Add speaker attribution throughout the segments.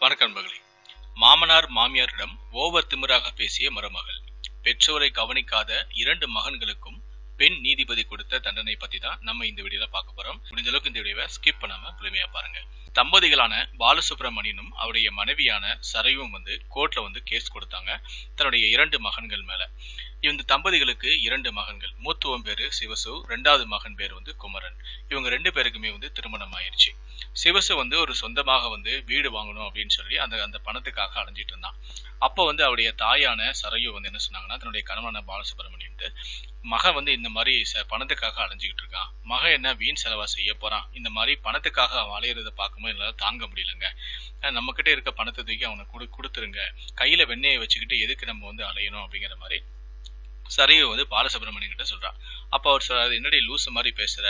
Speaker 1: வணக்கம் நண்பர்களே. மாமனார் மாமியாரிடம் ஓவர் திமிராக பேசிய மருமகள். பெற்றோரை கவனிக்காத 2 மகன்களுக்கும் பெண் நீதிபதி கொடுத்த தண்டனை பத்தி தான் நம்ம இந்த வீடியோல பார்க்க போறோம். முடிஞ்ச அளவுக்கு இந்த வீடியோவை ஸ்கிப் பண்ணாம முழுமையா பாருங்க. தம்பதிகளான பாலசுப்ரமணியனும் அவருடைய மனைவியான சரையும் கோர்ட்ல கேஸ் கொடுத்தாங்க தன்னுடைய 2 மகன்கள் மேல. இந்த தம்பதிகளுக்கு 2 மகன்கள். மூத்தவன் பேரு சிவசு, 2வது மகன் பேர் குமரன். இவங்க 2 பேருக்குமே திருமணம் ஆயிருச்சு. சிவசு ஒரு சொந்தமாக வீடு வாங்கணும் அப்படின்னு சொல்லி அந்த பணத்துக்காக அலைஞ்சிட்டு இருந்தான். அப்போ அவருடைய தாயான சரையு என்ன சொன்னாங்கன்னா, தன்னுடைய கணவனான பாலசுப்ரமணியன் மகன் இந்த மாதிரி பணத்துக்காக அலைஞ்சிக்கிட்டு இருக்கான், மகன் என்ன வீண் செலவா செய்ய போறான், இந்த மாதிரி பணத்துக்காக அவன் அலையிறத பார்க்கும்போது என்னால தாங்க முடியலங்க, நம்ம கிட்ட இருக்க பணத்தை தூக்கி அவனை கொடுத்துருங்க, கையில வெண்ணெயை வச்சுக்கிட்டு எதுக்கு நம்ம அலையணும் அப்படிங்கிற மாதிரி சரையு பாலசுப்ரமணியன் கிட்ட சொல்றான். அப்ப அவர் சொல்றாரு, என்னடி லூசு மாதிரி பேசுற,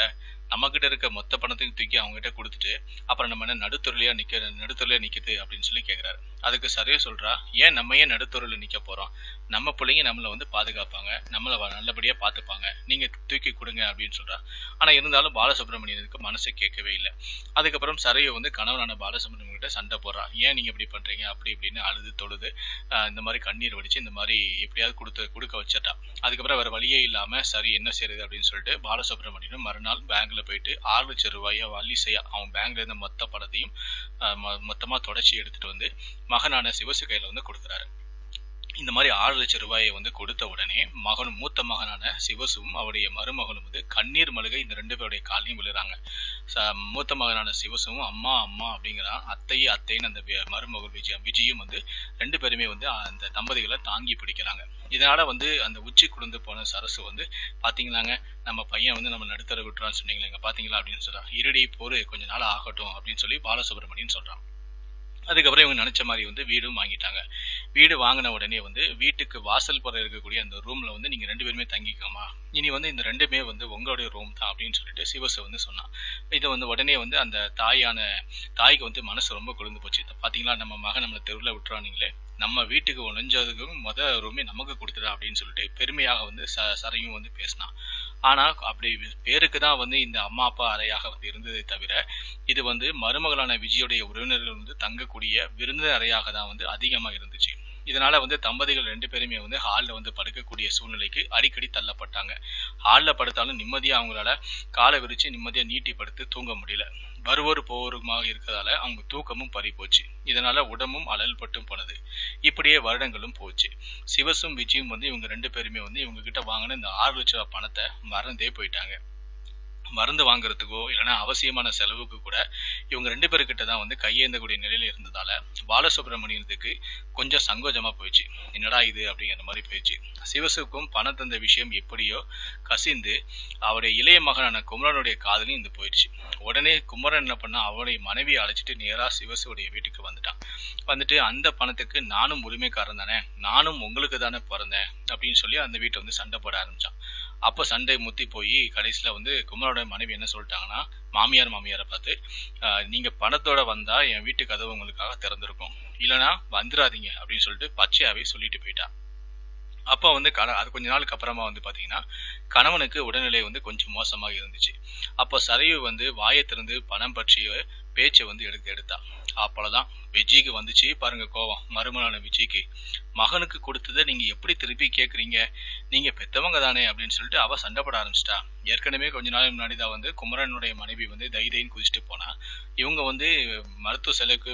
Speaker 1: நம்ம கிட்ட இருக்க மொத்த பணத்தையும் தூக்கி அவங்க கிட்ட கொடுத்துட்டு அப்புறம் நம்ம என்ன நடுத்தொருளையா நிக்குது அப்படின்னு சொல்லி கேக்குறாரு. அதுக்கு சரையு சொல்றா, ஏன் நம்ம ஏன் நடுத்தொருல நிக்க போறோம், நம்ம பிள்ளைங்க நம்மள பாதுகாப்பாங்க, நம்மள நல்லபடியா பாத்துப்பாங்க, நீங்க தூக்கி கொடுங்க அப்படின்னு சொல்றா. ஆனா இருந்தாலும் பாலசுப்ரமணியனுக்கு மனசு கேட்கவே இல்லை. அதுக்கப்புறம் சரையு கணவனான பாலசுப்ரமணியன் கிட்ட சண்டை போடுறா. ஏன் நீங்க இப்படி பண்றீங்க அப்படி இப்படின்னு அழுது தொழுது இந்த மாதிரி கண்ணீர் வடிச்சு இந்த மாதிரி எப்படியாவது கொடுக்க வச்சிட்டா. அதுக்கப்புறம் வேற வழியே இல்லாம சரி என்ன செய்யறது அப்படின்னு சொல்லிட்டு பாலசுப்ரமணியனும் மறுநாள் பேங்க்ல போயிட்டு 6 லட்சம் ரூபாயை வள்ளிசையா அவன் பேங்க்ல இருந்த மொத்த பணத்தையும் மொத்தமா தொடச்சி எடுத்துட்டு மகனான சிவசு கையில கொடுக்குறாரு. இந்த மாதிரி 6 லட்சம் ரூபாயை கொடுத்த உடனே மூத்த மகனான சிவசுவும் அவருடைய மருமகனும் கண்ணீர் மல்க இந்த 2 பேருடைய காலையும் விழுறாங்க. மூத்த மகனான சிவசுவும் அம்மா அம்மா அப்படிங்கிறான், அத்தைன்னு அந்த மருமகள் விஜயும் 2 பேருமே அந்த தம்பதிகளை தாங்கி பிடிக்கிறாங்க. இதனால அந்த உச்சி குடுந்து போன சரசு பாத்தீங்களாங்க, நம்ம பையன் நம்ம நடுத்தர விட்டுறான்னு சொன்னீங்களேங்க பாத்தீங்களா அப்படின்னு சொல்றான். இருடி போரு கொஞ்ச நாள் ஆகட்டும் அப்படின்னு சொல்லி பாலசுப்ரமணியன் சொல்றான். அதுக்கப்புறம் இவங்க நினைச்ச மாதிரி வீடும் வாங்கிட்டாங்க. வீடு வாங்கின உடனே வீட்டுக்கு வாசல் புற இருக்கக்கூடிய அந்த ரூம்ல நீங்க 2 பேருமே தங்கிக்கோமா, இனி இந்த 2மே உங்களுடைய ரூம் தான் அப்படின்னு சொல்லிட்டு சிவசு சொன்னான். இது உடனே அந்த தாய்க்கு மனசு ரொம்ப குளிர்ந்து போச்சு. பாத்தீங்களா, நம்ம மகன் நம்மளை தெருவில் விட்டுறானுங்களே, நம்ம வீட்டுக்கு ஒழிஞ்சதுக்கும் ரூமே நமக்கு கொடுத்துடா அப்படின்னு சொல்லிட்டு பெருமையாக சரையும் பேசினான். ஆனா அப்படி பேருக்கு தான் இந்த அம்மா அப்பா அறையாக இருந்ததை தவிர இது மருமகளான விஜயுடைய உறவினர்கள் தங்கக்கூடிய விருந்தினர் அறையாக தான் அதிகமா இருந்துச்சு. இதனால தம்பதிகள் 2 பேருமே ஹால்ல படுக்கக்கூடிய சூழ்நிலைக்கு அடிக்கடி தள்ளப்பட்டாங்க. ஹால்ல படுத்தாலும் நிம்மதியா அவங்களால காலை விரிச்சு நிம்மதியா நீட்டி படுத்து தூங்க முடியல. வருவோரு போருமாக இருக்கிறதால அவங்க தூக்கமும் பறி போச்சு. இதனால உடம்பும் அழல் பட்டும் போனது. இப்படியே வருடங்களும் போச்சு. சிவசும் விஜயும் இவங்க 2 பேருமே இவங்க கிட்ட வாங்கின இந்த 6 லட்சம் ரூபாய் பணத்தை மறந்தே போயிட்டாங்க. மருந்து வாங்குறதுக்கோ இல்லைன்னா அவசியமான செலவுக்கு கூட இவங்க 2 பேருக்கிட்ட தான் கையேந்தக்கூடிய நிலையில இருந்ததால பாலசுப்ரமணியனுக்கு கொஞ்சம் சங்கோஜமா போயிடுச்சு. என்னடா இது அப்படிங்கிற மாதிரி போயிடுச்சு. சிவசுக்கும் பணம் தந்த விஷயம் எப்படியோ கசிந்து அவருடைய இளைய மகனான குமரனுடைய காதலையும் போயிடுச்சு. உடனே குமரன் என்ன பண்ணா, அவருடைய மனைவியை அழைச்சிட்டு நேரா சிவசுடைய வீட்டுக்கு வந்துட்டு அந்த பணத்துக்கு நானும் உரிமைக்காரன் தானே, நானும் உங்களுக்கு தானே பிறந்தேன் அப்படின்னு சொல்லி அந்த வீட்டை சண்டை போட ஆரம்பிச்சான். அப்ப சண்டை முத்தி போய் கடைசியில குமரோட மனைவி என்ன சொல்லிட்டாங்கன்னா, மாமியாரை பார்த்து, நீங்க பணத்தோட வந்தா என் வீட்டு கதவு உங்களுக்காக திறந்திருக்கும், இல்லைன்னா வந்துடாதீங்க அப்படின்னு சொல்லிட்டு பச்சையாவே சொல்லிட்டு போயிட்டா. அப்ப அது கொஞ்ச நாளுக்கு அப்புறமா பாத்தீங்கன்னா கணவனுக்கு உடல்நிலை கொஞ்சம் மோசமாக இருந்துச்சு. அப்போ சரையு வாயை திறந்து பணம் பற்றிய பேச்சை எடுத்தா. அப்பதான் விஜய்க்கு வந்துச்சு பாருங்க கோவம். மருமகனான விஜய்க்கு, மகனுக்கு கொடுத்ததை நீங்க எப்படி திருப்பி கேக்குறீங்க, நீங்க பெத்தவங்க தானே அப்படின்னு சொல்லிட்டு அவ சண்டை போட ஆரம்பிச்சிட்டா. ஏற்கனவே கொஞ்ச நாள் முன்னாடிதான் குமரனுடைய மனைவி தைதைன்னு குதிச்சுட்டு போனா. இவங்க மருத்துவ செலவுக்கு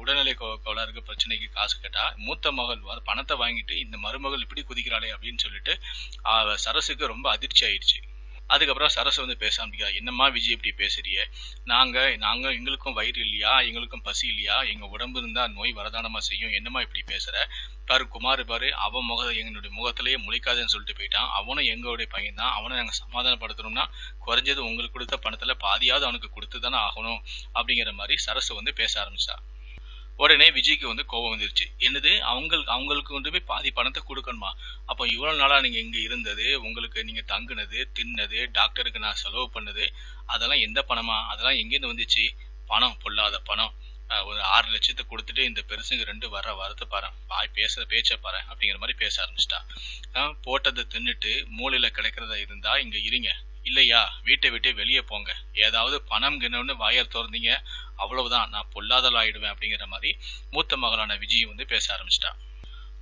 Speaker 1: உடல்நிலை கோளாறுக்கு பிரச்சனைக்கு காசு கேட்டா, மூத்த மகள் பணத்தை வாங்கிட்டு இந்த மருமகள் இப்படி குதிக்கிறாளே அப்படின்னு சொல்லிட்டு சரசுக்கு ரொம்ப அதிர்ச்சி ஆயிடுச்சு. அதுக்கப்புறம் சரசு பேச ஆரம்பிக்கா, என்னம்மா விஜய் இப்படி பேசுறிய, நாங்க எங்களுக்கும் வயிறு இல்லையா, எங்களுக்கும் பசி இல்லையா, எங்க உடம்பு இருந்தா நோய் வரதானமா செய்யும், என்னம்மா இப்படி பேசுற, பாரு குமார் பாரு, அவன் எங்களுடைய முகத்திலேயே முழிக்காதுன்னு சொல்லிட்டு போயிட்டான், அவனும் எங்களுடைய பையன் தான், அவனை நாங்க சமாதானப்படுத்தணும்னா குறைஞ்சது உங்களுக்கு கொடுத்த பணத்துல பாதியாவது அவனுக்கு கொடுத்துதானே ஆகணும் அப்படிங்கிற மாதிரி சரசு பேச ஆரம்பிச்சா. உடனே விஜய்க்கு கோபம் வந்துருச்சு. என்னது, அவங்களுக்கு போய் பாதி பணத்தை கொடுக்கணுமா, அப்போ இவ்வளவு நாளா நீங்க இங்க இருந்தது, உங்களுக்கு நீங்க தங்குனது, தின்னது, டாக்டருக்கு நான் செலவு பண்ணது, அதெல்லாம் எந்த பணமா, அதெல்லாம் எங்கேருந்து வந்துச்சு, பணம் பொல்லாத பணம், ஒரு 6 லட்சத்தை கொடுத்துட்டு இந்த பெருசுங்க 2 வரத்தை பாரு, பேசுற பேச்ச பாரு அப்படிங்கிற மாதிரி பேச ஆரம்பிச்சிட்டா. போட்டதை தின்னுட்டு மூளையில கிடைக்கிறதா இருந்தா இங்க இருங்க, இல்லையா வீட்டை விட்டு வெளியே போங்க, ஏதாவது பணம் கிணம்னு வாயர் திறந்தீங்க அவ்வளவுதான், நான் பொல்லாதல் ஆயிடுவேன் அப்படிங்கிற மாதிரி மூத்த மகளான விஜய் வந்து பேச ஆரம்பிச்சிட்டா.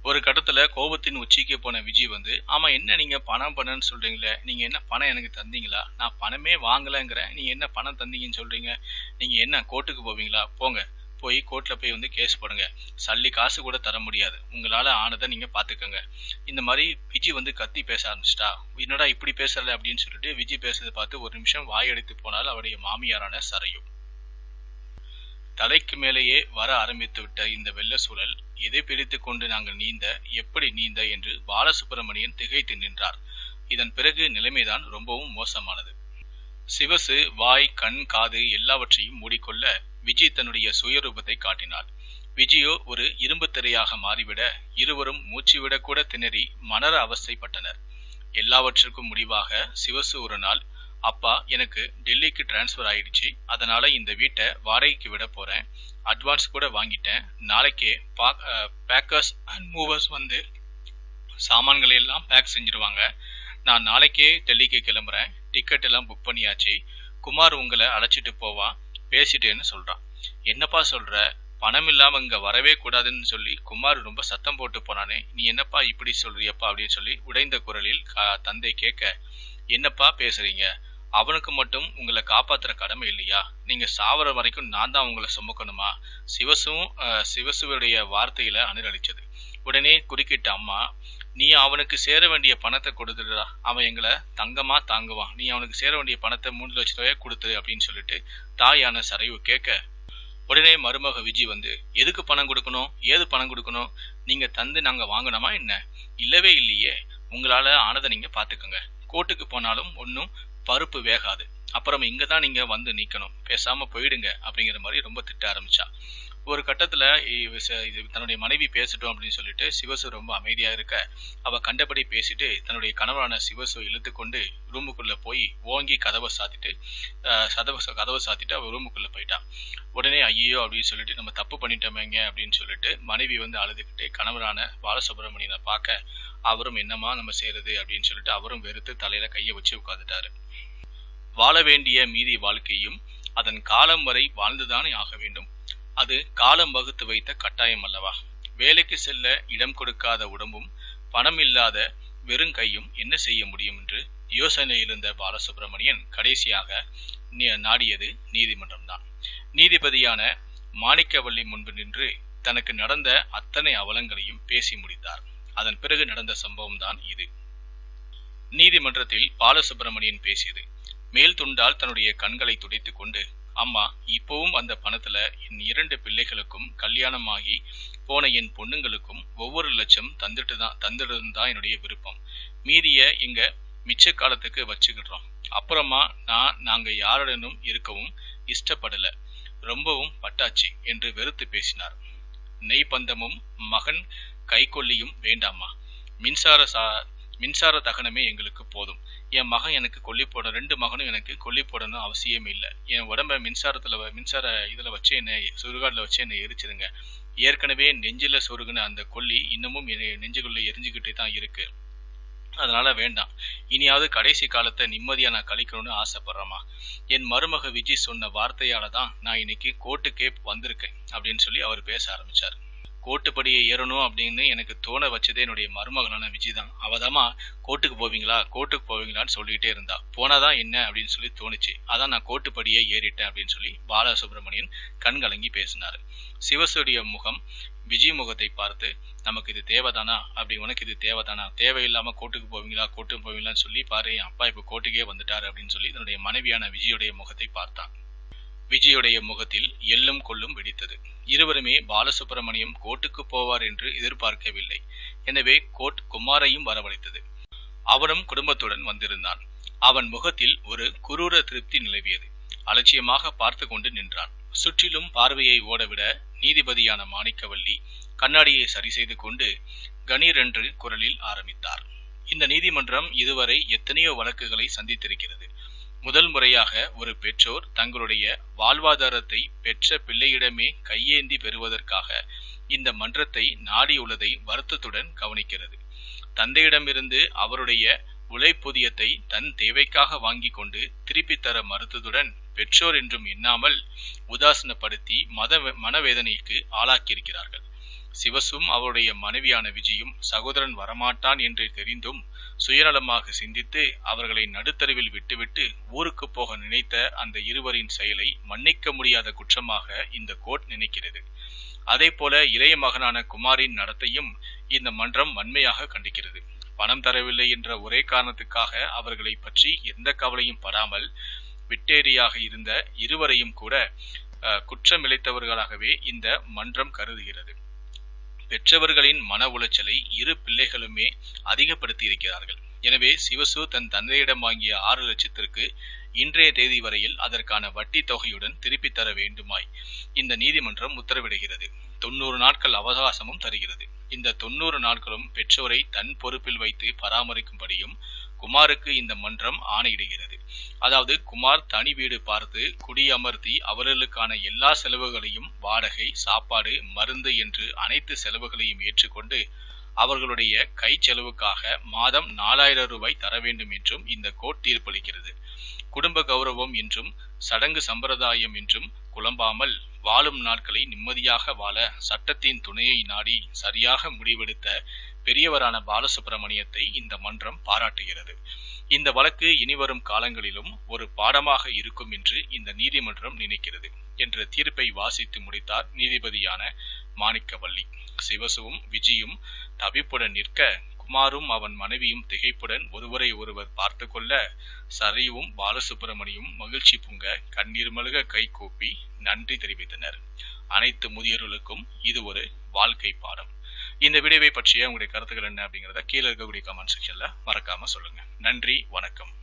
Speaker 1: ஒரு கட்டத்துல கோபத்தின் உச்சிக்கு போன விஜய் வந்து, ஆமா என்ன நீங்க பணம் பண்ணன்னு சொல்றீங்களே, நீங்க என்ன பணம் எனக்கு தந்தீங்களா? நான் பணமே வாங்கலங்கிறேன், நீங்க என்ன பணம் தந்தீங்கன்னு சொல்றீங்க? நீங்க என்ன கோர்ட்டுக்கு போவீங்களா? போங்க, போய் கோர்ட்ல போய் வந்து கேஸ் போடுங்க, சல்லி காசு கூட தர முடியாது, உங்களால ஆனதை நீங்க பாத்துக்கோங்க. இந்த மாதிரி விஜய் வந்து கத்தி பேச ஆரம்பிச்சிட்டா. என்னடா இப்படி பேசல அப்படின்னு சொல்லிட்டு விஜய் பேசுறதை பார்த்து ஒரு நிமிஷம் வாயடித்து போனால் அவருடைய மாமியாரான சரையு. தலைக்கு மேலேயே வர ஆரம்பித்து விட்ட இந்த வெள்ள சூழல், எதை பிடித்து கொண்டு நாங்கள் நீந்த, எப்படி நீந்த என்று பாலசுப்பிரமணியன் திகைத்து நின்றார். இதன் பிறகு நிலைமைதான் ரொம்பவும் மோசமானது. சிவசு வாய் கண் காது எல்லாவற்றையும் மூடிக்கொள்ள விஜய் தன்னுடைய சுயரூபத்தை காட்டினாள். விஜயோ ஒரு இரும்பு திரையாக மாறிவிட இருவரும் மூச்சுவிடக் கூட திணறி மனர அவஸ்தைப்பட்டனர். எல்லாவற்றுக்கும் முடிவாக சிவசு ஒரு நாள், அப்பா எனக்கு டெல்லிக்கு டிரான்ஸ்ஃபர் ஆயிடுச்சு, அதனால இந்த வீட்டை வாடகைக்கு விட போறேன், அட்வான்ஸ் கூட வாங்கிட்டேன், நாளைக்கே பேக்கர்ஸ் அண்ட் மூவர்ஸ் வந்து சாமான்களை எல்லாம் பேக் செஞ்சிருவாங்க, நான் நாளைக்கே டெல்லிக்கு கிளம்புறேன், டிக்கெட் எல்லாம் புக் பண்ணியாச்சு, குமார் உங்களை அழைச்சிட்டு போவா, பேசிட்டேன்னு சொல்றான். என்னப்பா சொல்ற, பணம் இல்லாம இங்க வரவே கூடாதுன்னு சொல்லி குமார் ரொம்ப சத்தம் போட்டு போனானே, நீ என்னப்பா இப்படி சொல்றியப்பா அப்படின்னு சொல்லி உடைந்த குரலில் தந்தை கேட்க, என்னப்பா பேசுறீங்க, அவனுக்கு மட்டும் உங்களை காப்பாத்துற கடமை இல்லையா, நீங்க சாவர வரைக்கும் நான் தான் உங்களை சுமக்கணுமா? சிவசுடைய வார்த்தையில அணிரளிச்சது. உடனே குறுக்கிட்ட அம்மா, நீ அவனுக்கு சேர வேண்டிய பணத்தை கொடுத்துடுறா, அவன் எங்களை தங்கமா தாங்குவான், நீ அவனுக்கு சேர வேண்டிய பணத்தை 3 லட்சம் ரூபாய் கொடுத்துரு அப்படின்னு சொல்லிட்டு தாயான சரைவு கேட்க, உடனே மருமக விஜய் வந்து, எதுக்கு பணம் கொடுக்கணும், ஏது பணம் கொடுக்கணும், நீங்க தந்து நாங்க வாங்கணுமா என்ன? இல்லவே இல்லையே, உங்களால ஆனதை நீங்க பாத்துக்கோங்க, கோர்ட்டுக்கு போனாலும் ஒன்னும் பருப்பு வேகாது, அப்புறம் இங்க தான் நீங்க வந்து நிக்கணும், பேசாம போயிடுங்க அப்படிங்கிற மாதிரி ரொம்ப திட்ட ஆரம்பிச்சா. ஒரு கட்டத்துல தன்னுடைய மனைவி பேசட்டும் அப்படின்னு சொல்லிட்டு சிவசு ரொம்ப அமைதியா இருக்க, அவ கண்டபடி பேசிட்டு தன்னுடைய கணவரான சிவசு இழுத்து கொண்டு ரூமுக்குள்ள போய் ஓங்கி கதவை சாத்திட்டு அவ ரூமுக்குள்ள போயிட்டா. உடனே ஐயோ அப்படின்னு சொல்லிட்டு நம்ம தப்பு பண்ணிட்டோமேங்க அப்படின்னு சொல்லிட்டு மனைவி வந்து அழுதுகிட்டு கணவரான பாலசுப்ரமணியனை பார்க்க, அவரும் என்னமா நம்ம செய்யறது அப்படின்னு சொல்லிட்டு அவரும் வெறுத்து தலையில கையை வச்சு உட்கார்ந்துட்டாரு. வாழ வேண்டிய மீதி வாழ்க்கையும் அதன் காலம் வரை வாழ்ந்துதானே ஆக வேண்டும், அது காலம் வகுத்து வைத்த கட்டாயம் அல்லவா? வேலைக்கு செல்ல இடம் கொடுக்காத உடம்பும் பணம் இல்லாத வெறும் கையும் என்ன செய்ய முடியும் என்று யோசனை இருந்த பாலசுப்ரமணியன் கடைசியாக நாடியது நீதிமன்றம் தான். நீதிபதியான மாணிக்கவல்லி முன்பு நின்று தனக்கு நடந்த அத்தனை அவலங்களையும் பேசி முடித்தார். அதன் பிறகு நடந்த சம்பவம் தான் இது. நீதிமன்றத்தில் பாலசுப்ரமணியன் பேசியது. மேல் துண்டால் தன்னுடைய கண்களை துடைத்துக் கொண்டு, அம்மா, இப்பவும் அந்த பணத்துல என் 2 பிள்ளைகளுக்கும் கல்யாணமாகி போன என் பொண்ணுங்களுக்கும் ஒவ்வொரு லட்சம் தந்துடுதான் என்னுடைய விருப்பம், மீதிய எங்க மிச்ச காலத்துக்கு வச்சுக்கிடுறோம், அப்புறமா நாங்க யாருடனும் இருக்கவும் இஷ்டப்படல, ரொம்பவும் பட்டாச்சு என்று வெறுத்து பேசினார். நெய்பந்தமும் மகன் கைக்கொல்லியும் வேண்டாமா, மின்சார தகனமே எங்களுக்கு போதும், என் மகன் எனக்கு கொல்லி போட 2 மகனும் எனக்கு கொல்லி போடணும் அவசியமே இல்லை, என் உடம்ப மின்சார இதுல வச்சு என்னை சுடுகாடுல வச்சு என்னை எரிச்சிருங்க, ஏற்கனவே நெஞ்சில சொருகுன அந்த கொல்லி இன்னமும் நெஞ்சுக்குள்ள எரிஞ்சுக்கிட்டே தான் இருக்கு, அதனால வேண்டாம், இனியாவது கடைசி காலத்தை நிம்மதியா நான் கழிக்கணும்னு ஆசைப்படுறேமா, என் மருமக விஜய் சொன்ன வார்த்தையால தான் நான் இன்னைக்கு கோர்ட்டுக்கே வந்திருக்கேன் அப்படின்னு சொல்லி அவர் பேச ஆரம்பிச்சார். கோர்ட்டுப்படியை ஏறணும் அப்படின்னு எனக்கு தோண வச்சதே என்னுடைய மருமகளான விஜய் தான், அவதாமா கோர்ட்டுக்கு போவீங்களான்னு சொல்லிட்டே இருந்தா, போனாதான் என்ன அப்படின்னு சொல்லி தோணுச்சு, அதான் நான் கோர்ட்டுப்படியே ஏறிட்டேன் அப்படின்னு சொல்லி பாலசுப்ரமணியன் கண்கலங்கி பேசினாரு. சிவசுடைய முகம் விஜய் முகத்தை பார்த்து, நமக்கு இது தேவைதானா, அப்படி உனக்கு இது தேவைதானா, தேவையில்லாம கோர்ட்டுக்கு போவீங்களான்னு சொல்லி பாரு, என் அப்பா இப்ப கோர்ட்டுக்கே வந்துட்டாரு அப்படின்னு சொல்லி தன்னுடைய மனைவியான விஜயுடைய முகத்தை பார்த்தான். விஜயுடைய முகத்தில் எள்ளும் கொள்ளும் வெடித்தது. இருவருமே பாலசுப்ரமணியம் கோர்ட்டுக்கு போவார் என்று எதிர்பார்க்கவில்லை. எனவே கோர்ட் குமாரையும் வரவழைத்தது. அவனும் குடும்பத்துடன் வந்திருந்தான். அவன் முகத்தில் ஒரு குரூர திருப்தி நிலவியது. அலட்சியமாக பார்த்து கொண்டு நின்றான். சுற்றிலும் பார்வையை ஓடவிட நீதிபதியான மாணிக்கவல்லி கண்ணாடியை சரி செய்து கொண்டு கணீர் என்று குரலில் ஆரம்பித்தார். இந்த நீதிமன்றம் இதுவரை எத்தனையோ வழக்குகளை சந்தித்திருக்கிறது. முதல் முறையாக ஒரு பெற்றோர் தங்களுடைய வாழ்வாதாரத்தை பெற்ற பிள்ளையிடமே கையேந்தி பெறுவதற்காக இந்த மன்றத்தை நாடியுள்ளதை வருத்தத்துடன் கவனிக்கிறது. தந்தையிடமிருந்து அவருடைய உழைப்பூதியத்தை தன் தேவைக்காக வாங்கி கொண்டு திருப்பி தர மறுத்ததுடன் பெற்றோர் என்றும் எண்ணாமல் உதாசீனப்படுத்தி மனவேதனைக்கு ஆளாக்கியிருக்கிறார்கள். சிவசும் அவருடைய மனைவியான விஜயும் சகோதரன் வரமாட்டான் என்று தெரிந்தும் சுயநலமாக சிந்தித்து அவர்களை நடுத்தருவில் விட்டுவிட்டு ஊருக்கு போக நினைத்த அந்த இருவரின் செயலை மன்னிக்க முடியாத குற்றமாக இந்த கோர்ட் நினைக்கிறது. அதே போல இளைய மகனான குமாரின் நடத்தையும் இந்த மன்றம் வன்மையாக கண்டிக்கிறது. பணம் தரவில்லை என்ற ஒரே காரணத்துக்காக அவர்களை பற்றி எந்த கவலையும் படாமல் விட்டேரியாக இருந்த இருவரையும் கூட குற்றமிழைத்தவர்களாகவே இந்த மன்றம் கருதுகிறது. பெற்றவர்களின் மன உளைச்சலை இரு பிள்ளைகளுமே அதிகப்படுத்தி இருக்கிறார்கள். எனவே சிவசு தன் தந்தையிடம் வாங்கிய 6 லட்சத்திற்கு இன்றைய தேதி வரையில் அதற்கான வட்டி தொகையுடன் திருப்பி தர வேண்டுமாய் இந்த நீதிமன்றம் உத்தரவிடுகிறது. 90 நாட்கள் அவகாசமும் தருகிறது. இந்த 90 நாட்களும் பெற்றோரை தன் பொறுப்பில் வைத்து பராமரிக்கும்படியும் குமாருக்கு இந்த மன்றம் ஆணையிடுகிறது. அதாவது குமார் தனி வீடு பார்த்து குடியமர்த்தி அவர்களுக்கான எல்லா செலவுகளையும் வாடகை, சாப்பாடு, மருந்து என்று அனைத்து செலவுகளையும் ஏற்றுக்கொண்டு அவர்களுடைய கை செலவுக்காக மாதம் 4000 ரூபாய் தர வேண்டும் என்றும் இந்த கோர்ட் தீர்ப்பளிக்கிறது. குடும்ப கௌரவம் என்றும் சடங்கு சம்பிரதாயம் என்றும் குழம்பாமல் வாழும் நாட்களை நிம்மதியாக வாழ சட்டத்தின் துணையை நாடி சரியாக முடிவெடுத்த பெரியவரான பாலசுப்பிரமணியத்தை இந்த மன்றம் பாராட்டுகிறது. இந்த வழக்கு இனிவரும் காலங்களிலும் ஒரு பாடமாக இருக்கும் என்று இந்த நீதிமன்றம் நினைக்கிறது என்ற தீர்ப்பை வாசித்து முடித்தார் நீதிபதியான மாணிக்கவல்லி. சிவசுவும் விஜயும் தவிப்புடன் நிற்க, குமாரும் அவன் மனைவியும் திகைப்புடன் ஒருவரை ஒருவர் பார்த்து கொள்ள, சரையும் பாலசுப்பிரமணியும் மகிழ்ச்சி பொங்க கண்ணீர் மல்க கை கூப்பி நன்றி தெரிவித்தனர். அனைத்து முதியோர்களுக்கும் இது ஒரு வாழ்க்கை பாடம். இந்த வீடியோவை பற்றிய உங்களுடைய கருத்துக்கள் என்ன அப்படிங்கிறத கீழே இருக்கக்கூடிய கமெண்ட் செக்ஷன்ல மறக்காம சொல்லுங்க. நன்றி, வணக்கம்.